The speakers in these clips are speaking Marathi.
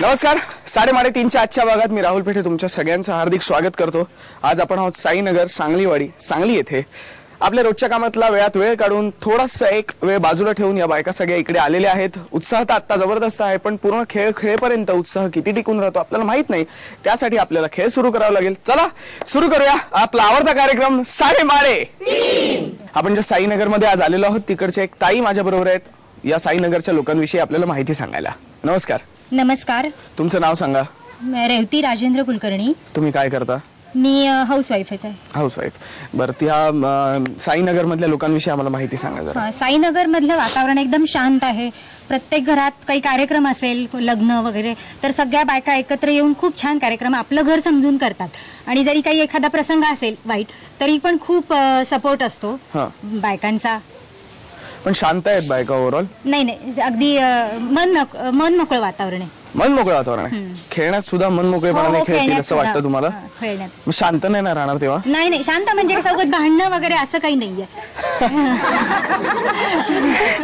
नमस्कार. 3:30च्या आजच्या भागात मी राहुल पेठे तुमच्या सगळ्यांचं हार्दिक स्वागत करतो. आज आपण आहोत साईनगर सांगलीवाडी सांगली येथे. आपल्या रोजच्या कामातला वेळात वेळ काढून थोडासा एक वेळ बाजूला ठेवून या बायका सगळ्या इकडे आलेल्या आहेत. उत्साह तर आता जबरदस्त आहे, पण पूर्ण खेळ खेळेपर्यंत उत्साह किती टिकून राहतो आपल्याला माहित नाही. त्यासाठी आपल्याला खेळ सुरू करावा लागेल. चला सुरू करूया आपला आवडता कार्यक्रम साडे मारे. आपण ज्या साईनगर मध्ये आज आलेलो आहोत तिकडचे एक ताई माझ्या बरोबर आहेत. या साईनगरच्या लोकांविषयी आपल्याला माहिती सांगायला. नमस्कार. नमस्कार. तुमचं नाव सांगा. रेवती राजेंद्र कुलकर्णी. तुम्ही काय करता? मी हाऊसवाईफच आहे. हाऊसवाईफ. बरं, त्या साईनगर मधल्या लोकांविषयी आम्हाला माहिती सांगा जरा. साईनगर मधलं वातावरण एकदम शांत आहे. प्रत्येक घरात काही कार्यक्रम असेल, लग्न वगैरे, तर सगळ्या बायका एकत्र येऊन खूप छान कार्यक्रम आपलं घर समजून करतात. आणि जरी काही एखादा प्रसंग असेल वाईट तरी पण खूप सपोर्ट असतो बायकांचा. पण शांत आहेत बायका ओव्हरऑल? नाही, अगदी मन मोकळं वातावरण आहे. मन मोकळं वातावरण आहे. खेळण्यात सुद्धा मन मोकळेपणाने खेळतील असं वाटतं तुम्हाला? खेळण्यात. मग शांत नाही ना राहणार तेव्हा? नाही, शांत म्हणजे सोबत भांडणं वगैरे असं काही नाहीये.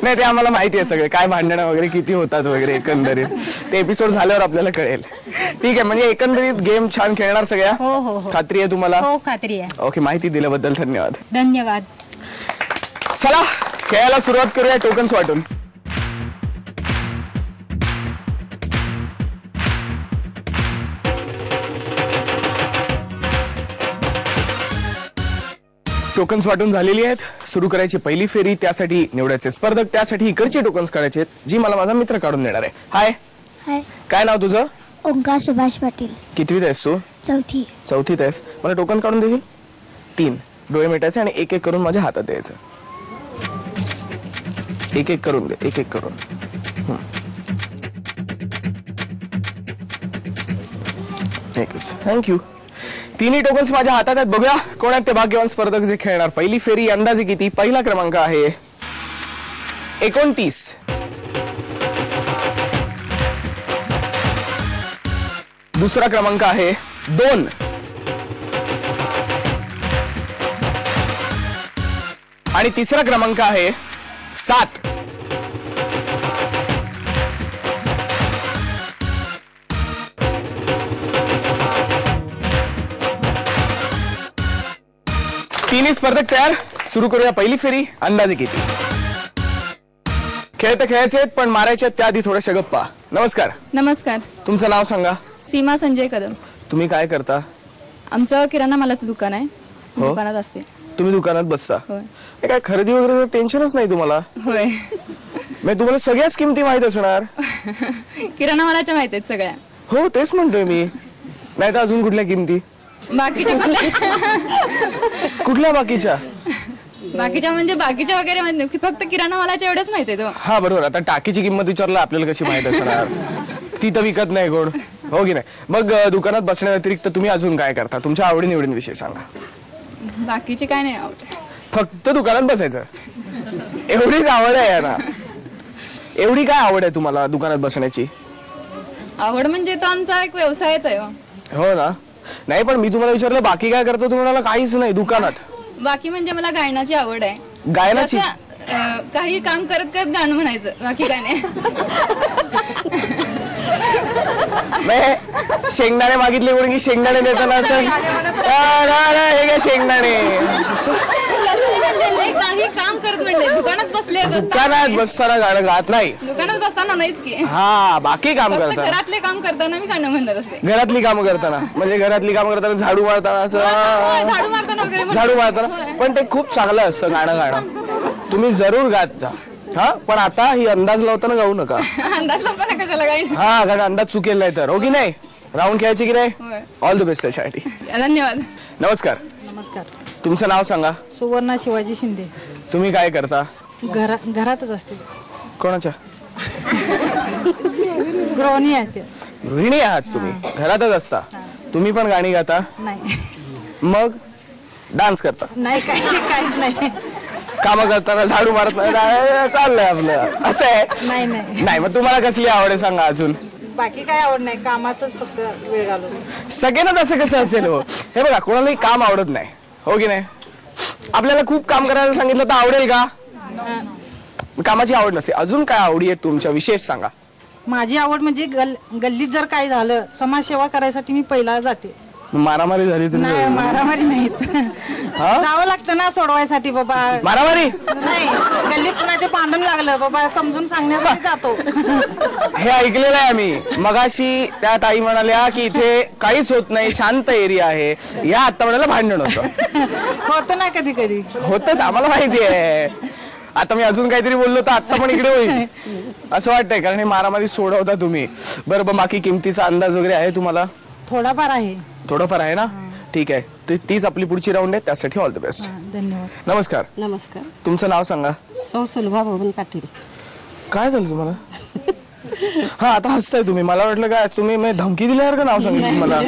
नाही, ते आम्हाला माहिती आहे सगळे, काय भांडणं वगैरे किती होतात वगैरे एकंदरीत. ते एपिसोड झाल्यावर आपल्याला कळेल. ठीक आहे, म्हणजे एकंदरीत गेम छान खेळणार सगळ्या? हो. खात्री आहे तुम्हाला? हो, खात्री आहे. ओके, माहिती दिल्याबद्दल धन्यवाद. धन्यवाद. चला खेळायला सुरुवात करूया टोकन्स वाटून. टोकन्स वाटून झालेली आहेत. सुरू करायची पहिली फेरी. त्यासाठी निवडायचे स्पर्धक, त्यासाठी इकडचे टोकन्स काढायचे जी मला माझा मित्र काढून देणार आहे. हाय. हाय. काय नाव तुझं? ओंकार सुभाष पाटील. कितवीत आहेस तू? चौथीत आहेस. मला टोकन काढून देशील? 3 डोळे मिटायचे आणि एक एक करून माझ्या हातात द्यायचं. एक एक करून दे, एक एक करून. थँक्यू. 3 टोकन्स माझ्या हातात आहेत. बघूया कोण आहेत ते भाग्यवान स्पर्धक जे खेळणार पहिली फेरी. अंदाजे किती? पहिला क्रमांक आहे 29. दुसरा क्रमांक आहे 2. आणि तिसरा क्रमांक आहे 7. तिन्ही स्पर्धक तयार. सुरू करूया पहिली फेरी. अंदाजे किती? खेळ तर खेळायचे आहेत पण मारायचे आहेत त्याआधी थोड्याशा गप्पा. नमस्कार. नमस्कार. तुमचं नाव सांगा. सीमा संजय कदम. तुम्ही काय करता? आमचं किराणा मालाचं दुकान आहे. दुकानात असते. तुम्ही दुकानात बसता? होय. काय खरेदी वगैरे टेन्शनच नाही तुम्हाला? होय. मी तुम्हाला सगळ्याच किमती माहित असणार? किराणा मालाच्या माहित आहेत सगळ्या. हो, तेच म्हणतोय मी. नाही तर अजून कुठल्या किमती? बाकीच्या कुठल्या बाकीच्या? बाकीच्या म्हणजे बाकीच्या वगैरे माहित नाही, फक्त किराणा मालाच्या एवढंच माहित आहे. तो हा बरोबर. आता टाकीची किंमत विचारलं आपल्याला कशी माहित असणार? ती तर विकत नाही गोड, हो की नाही? मग दुकानात बसण्या व्यतिरिक्त तुम्ही अजून काय करता? तुमच्या आवडीनिवडींविषयी सांगा. बाकीचे काय नाही आवड. फक्त दुकानात बसायचं एवढीच आवड आहे ना? एवढी काय आवड आहे तुम्हाला दुकानात बसण्याची? आवड म्हणजे तो आमचा एक व्यवसायच आहे. हो ना? नाही, पण मी तुम्हाला विचारलं बाकी काय करतो, तुम्हाला काहीच नाही दुकानात? बाकी म्हणजे मला गायनाची आवड आहे. गायनाची? काही काम करत करत गाणं म्हणायचं, बाकी काय नाही. शेंगदाणे मागितले कोणी की शेंगदाणे देताना असं हे काय शेंगदाणे? काही काम करत म्हणले दुकानात बसले. दुकानात बसताना गाणं गात नाही? दुकानात बसताना नाहीच की. हा, बाकी काम करताना? घरातले काम करताना मी गाणं म्हणत असते. घरातली कामं करताना म्हणजे घरातली कामं करताना झाडू मारताना असं? झाडू मारताना वगैरे. झाडू मारताना. पण ते खूप चांगलं असतं गाणं. तुम्ही जरूर गात जा. हा, पण आता ही अंदाज लावताना गाऊ नका. अंदाज लावताना कशाला गायन? हा, कारण अंदाज चुकेल नाही तर, हो की नाही? राऊंड खेळायची की नाही? ऑल द बेस्ट त्यासाठी. धन्यवाद. नमस्कार. नमस्कार. तुमचं नाव सांगा. सुवर्णा शिवाजी शिंदे. तुम्ही काय करता? घरातच असते. कोणाच्या? गृहिणी आहे. गृहिणी आहात तुम्ही, घरातच असता. तुम्ही पण गाणी गाता? नाही. मग डान्स करता? नाही, काहीच नाही. काम करताना झाडू मारताना चाललंय आपलं असं आहे? नाही. नाही, मग तुम्हाला कसली आवड आहे सांगा अजून? बाकी काय आवड नाही, कामातच फक्त वेळ घालवतो. सगळ्यांनाच असं कसं असेल हो? हे बघा, कोणालाही काम आवडत नाही, हो की नाही? आपल्याला खूप काम करायला सांगितलं तर आवडेल का? कामाची आवड नसते. अजून काय आवडी आहे तुमच्या, विशेष सांगा. माझी आवड म्हणजे गल्लीत जर काय झालं समाजसेवा करायसाठी मी पहिला जाते. मारामारी झाली तरी नाही मारामारी नाहीत. जावं लागतं ना सोडवायसाठी बाबा. मारामारी नाही गल्लीत कुणाचे भांडण लागलं बाबा समजून सांगण्यासाठी जातो. हे ऐकलेलं आहे आम्ही. मगाशी त्या ताई म्हणाल्या की इथे काहीच होत नाही, शांत एरिया आहे. या आता म्हणाला भांडण होतं. होतं ना कधी कधी. होतच, आम्हाला माहिती आहे. आता मी अजून काहीतरी बोललो तर आता पण इकडे होईल असं वाटतंय, कारण हे मारामारी सोडवता तुम्ही. बरं, बाकी किमतीचा अंदाज वगैरे आहे तुम्हाला? थोडाफार आहे. थोडंफार आहे ना? ठीक आहे. तीच आपली पुढची राऊंड आहे, त्यासाठी ऑल द बेस्ट. धन्यवाद. नमस्कार. नमस्कार. तुमचं नाव सांगा. सौ सुलभा भवन पाटील. काय झालं तुम्हाला? हा आता हसताय तुम्ही. मला वाटलं काय तुम्ही धमकी दिल्यासारखं नाव सांगितलं मला.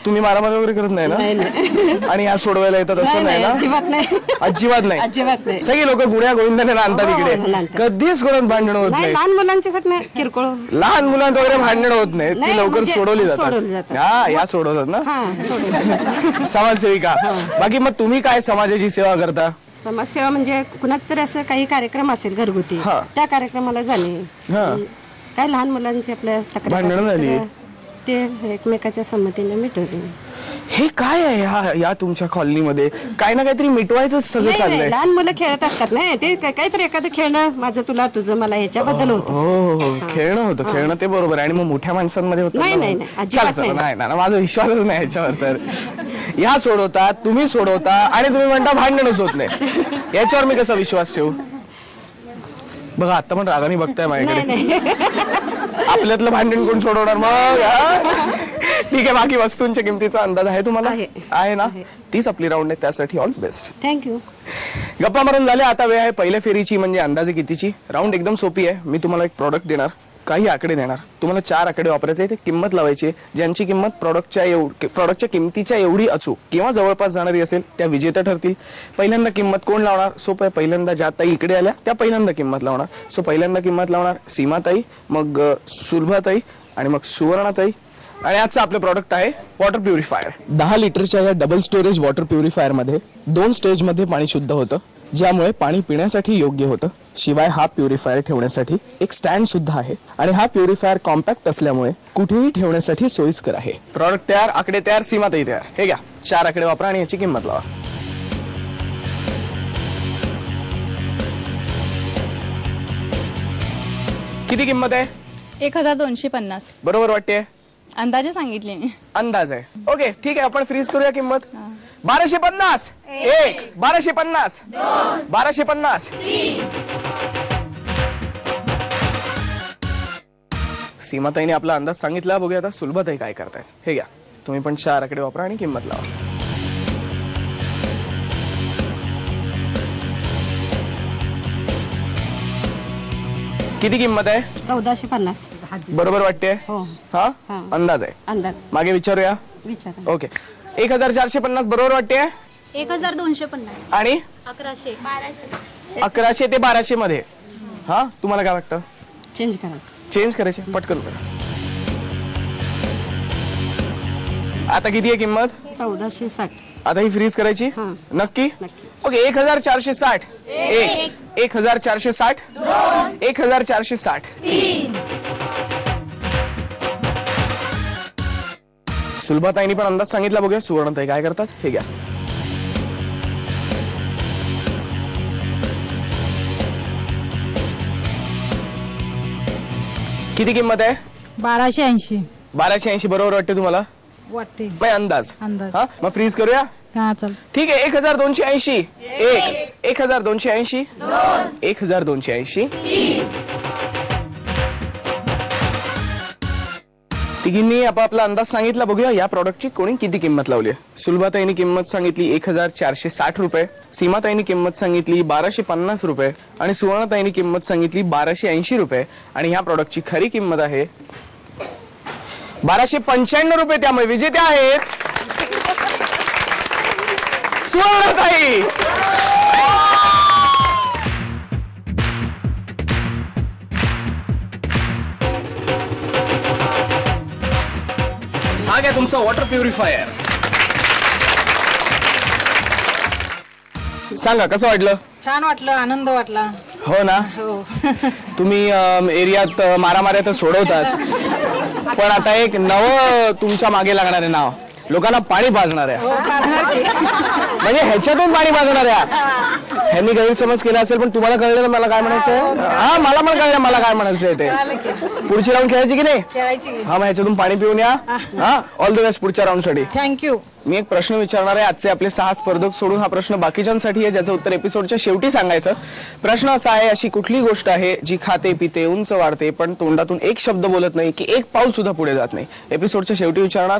तुम्ही मारामारी वगैरे करत नाही ना? आणि या सोडवायला येतात असं नाही ना? अजिबात नाही. अजिबात नाही. अजिबात नाही. सगळी लोक गुण्या गोविंदाने आणतात इकडे. कधीच कोणात भांडण होत नाही. लहान मुलांच्यासाठी नाही, किरकोळ. लहान मुलांत वगैरे भांडण होत नाही, ती लवकर म्हणजे सोडवली सोडवली जातात. जातात. हा या सोडवतात ना. समाजसेविका. बाकी मग तुम्ही काय समाजाची सेवा करता? समाजसेवा म्हणजे कुणाच तरी असं काही कार्यक्रम असेल घरगुती, हा. त्या कार्यक्रमाला जाणे. हा. काय लहान मुलांची आपल्या तक्रार भांडणं असेल झाली. तर ते एकमेकाच्या संमतीने मिटवले. हे काय आहे या तुमच्या कॉलनीमध्ये? काही ना काहीतरी मिटवायचं सगळं नाही, चाललंय. नाही, लहान मुलं खेळत असतात ना, ते काहीतरी एखादं खेळणं, माझं तुला तुझं मला, ह्याच्याबद्दल हो होतं. हो खेळणं होतं, खेळणं ते बरोबर आहे. आणि मग मोठ्या माणसांमध्ये होतं नाही, ना? नाही, नाही, अजिबात चला, चला, नाही. नाही ना, माझा विश्वासच नाही याच्यावर. तर या सोडवतात, तुम्ही सोडवता आणि तुम्ही म्हणता भांडणच होत नाही. याच्यावर मी कसा विश्वास ठेवू? बघा आता पण रागाने बघताय माझ्याकडे. आपल्यातलं भांडण कोण सोडवणार मग? ठीक आहे. बाकी वस्तूंच्या किमतीचा अंदाज आहे तुम्हाला? आहे ना? तीच आपली राऊंड आहे, त्यासाठी ऑल बेस्ट. थँक्यू. गप्पा मारून झाले. आता वेळ आहे पहिल्या फेरीची, म्हणजे अंदाजे कितीची. राऊंड एकदम सोपी आहे. मी तुम्हाला एक प्रॉडक्ट देणार, काही आकडे देणार. तुम्हाला 4 आकडे वापरायचे, ते किंमत लावायची, ज्यांची किंमत प्रॉडक्टच्या किमतीच्या एवढी अचूक किंवा जवळपास जाणारी असेल त्या विजेत्या ठरतील. पहिल्यांदा किंमत कोण लावणार? सोपं आहे. पहिल्यांदा ज्या ताई इकडे आल्या त्या पहिल्यांदा किंमत लावणार. सो पहिल्यांदा किंमत लावणार सीमाताई, मग सुलभाताई आणि मग सुवर्णाताई. आणि आजचं आपलं प्रॉडक्ट आहे वॉटर प्युरिफायर. 10 लिटरच्या या डबल स्टोरेज वॉटर प्युरिफायर मध्ये 2 स्टेजमध्ये पाणी शुद्ध होतं, ज्यामुळे पाणी पिण्यासाठी योग्य होतं. शिवाय हा प्युरिफायर ठेवण्यासाठी एक स्टँड सुद्धा आहे. आणि हा प्युरिफायर कॉम्पॅक्ट असल्यामुळे कुठेही ठेवण्यासाठी सोयीस्कर आहे. प्रॉडक्ट तयार, आकडे तयार, सीमाताई तयार. हे घ्या, 4 आकडे वापरा आणि याची किंमत लावा. किती किंमत आहे? 1250. बरोबर वाटते? अंदाजे सांगितले मी. अंदाज आहे. ओके ठीक आहे, आपण फ्रीज करूया किंमत. 1250. 1, 1250, 1250. सीमाताईने आपला अंदाज सांगितला. बघूया आता सुलभाताई काय करतायत. हे घ्या, तुम्ही पण 4 आकडे वापरा आणि किंमत लावा. किती किंमत आहे? 1450. बरोबर वाटते? हो. हा हा. अंदाज आहे. अंदाज मागे विचारूया. विचारा. ओके. 1450 बरोबर वाटते? 1450 आणि 1100 1200 1100 ते 1200 मध्ये. हा, तुम्हाला काय वाटतं? चेंज करायचं. चेंज करायचे? पटकन करा. आता किती आहे किंमत? 1460. आता ही फ्रीज करायची? हा. नक्की? नक्की. ओके. 1460. 1460. 1460. सुलभाताईनी पण अंदाज सांगितला. बघूया सुवर्णताई काय करतात. हे घ्या. किती किंमत आहे? 1280 1280 बरोबर वाटते तुम्हाला? वाटते. नाही, अंदाज. अंदाज. हा, मग फ्रीज करूया. हा चल. ठीक आहे. 1280. 1280. 1280. तिघींनी आपापला अंदाज सांगितला. बघूया या प्रॉडक्टची कोणी किती किंमत लावली. सुलभाताईनी किंमत सांगितली 1460 रुपये, सीमाताईनी किंमत सांगितली 1250 रुपये आणि सुवर्णताईनी किंमत सांगितली 1280 रुपये. आणि ह्या प्रॉडक्टची खरी किंमत आहे 1295 रुपये. त्यामुळे विजेते आहेत सुवर्णताई. हा घ्या तुमचा वॉटर प्युरिफायर. सांगा कसं वाटलं? छान वाटलं, आनंद वाटला. हो ना तुम्ही एरियात मारामाऱ्या तर सोडवताच, पण आता एक नवं तुमच्या मागे लागणारे नाव, लोकांना पाणी पाजणाऱ्या. म्हणजे ह्याच्यातून पाणी पाजणाऱ्या. ह्यांनी गैरसमज केला असेल, पण तुम्हाला कळलं मला काय म्हणायचंय. हा मला पण कळलं मला काय म्हणायचंय ते. पुढची राऊंड खेळायची की नाही. हा मग ह्याच्यातून पाणी पिऊन या. हा ऑल द बेस्ट पुढच्या राऊंड साठी. थँक्यू. मी एक प्रश्न विचारणार आहे. आजचे आपले 6 स्पर्धक सोडून हा प्रश्न बाकीच्यांसाठी आहे, ज्याचं उत्तर एपिसोडच्या शेवटी सांगायचं. प्रश्न असा आहे, अशी कुठली गोष्ट आहे जी खाते पिते उंच वाढते पण तोंडातून एक शब्द बोलत नाही की एक पाऊल सुद्धा पुढे जात नाही. एपिसोडच्या शेवटी विचारणार.